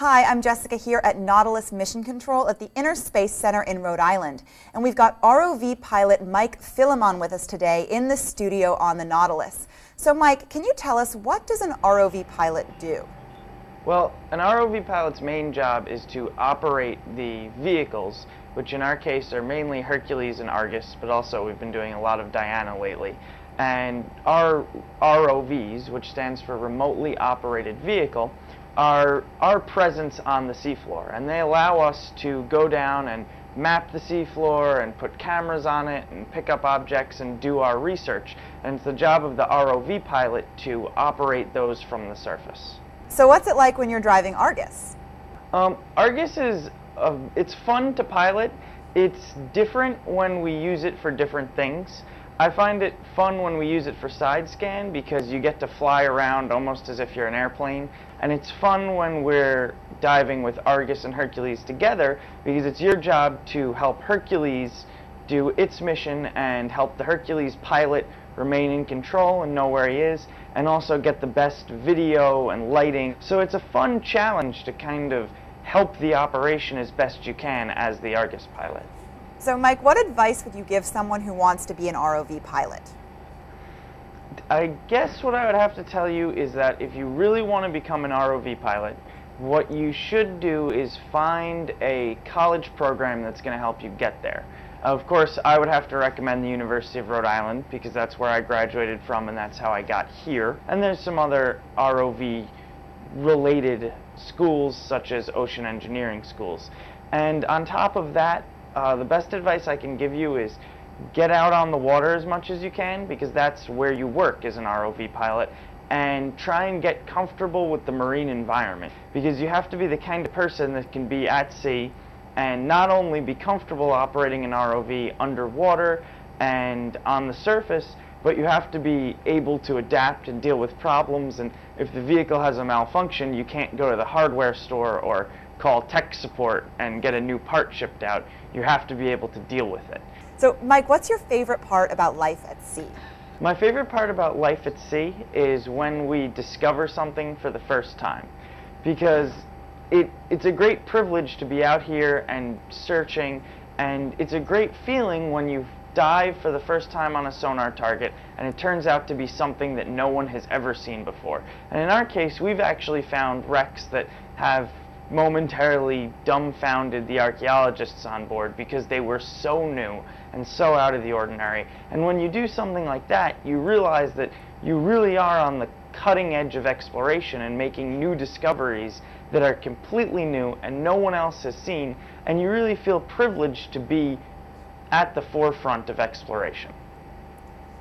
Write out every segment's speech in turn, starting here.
Hi, I'm Jessica here at Nautilus Mission Control at the Inner Space Center in Rhode Island. And we've got ROV pilot Mike Filimon with us today in the studio on the Nautilus. So Mike, can you tell us, what does an ROV pilot do? Well, an ROV pilot's main job is to operate the vehicles, which in our case are mainly Hercules and Argus, but also we've been doing a lot of Diana lately. And our ROVs, which stands for Remotely Operated Vehicle, are our presence on the seafloor, and they allow us to go down and map the seafloor and put cameras on it and pick up objects and do our research. And it's the job of the ROV pilot to operate those from the surface. So what's it like when you're driving Argus? Argus is, it's fun to pilot. It's different when we use it for different things. I find it fun when we use it for side scan because you get to fly around almost as if you're an airplane. And it's fun when we're diving with Argus and Hercules together because it's your job to help Hercules do its mission and help the Hercules pilot remain in control and know where he is, and also get the best video and lighting. So it's a fun challenge to kind of help the operation as best you can as the Argus pilot. So Mike, what advice would you give someone who wants to be an ROV pilot? I guess what I would have to tell you is that if you really want to become an ROV pilot, what you should do is find a college program that's going to help you get there. Of course, I would have to recommend the University of Rhode Island because that's where I graduated from and that's how I got here. And there's some other ROV related schools such as ocean engineering schools. And on top of that, the best advice I can give you is get out on the water as much as you can because that's where you work as an ROV pilot, and try and get comfortable with the marine environment because you have to be the kind of person that can be at sea and not only be comfortable operating an ROV underwater and on the surface, but you have to be able to adapt and deal with problems. And if the vehicle has a malfunction, you can't go to the hardware store or call tech support and get a new part shipped out. You have to be able to deal with it. So Mike, what's your favorite part about life at sea? My favorite part about life at sea is when we discover something for the first time, because it's a great privilege to be out here and searching, and it's a great feeling when you dive for the first time on a sonar target and it turns out to be something that no one has ever seen before. And in our case, we've actually found wrecks that have momentarily dumbfounded the archaeologists on board because they were so new and so out of the ordinary. And when you do something like that, you realize that you really are on the cutting edge of exploration and making new discoveries that are completely new and no one else has seen, and you really feel privileged to be at the forefront of exploration.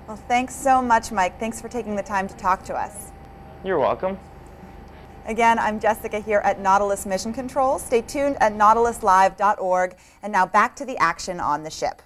Well, thanks so much, Mike. Thanks for taking the time to talk to us. You're welcome. Again, I'm Jessica here at Nautilus Mission Control. Stay tuned at nautiluslive.org. And now back to the action on the ship.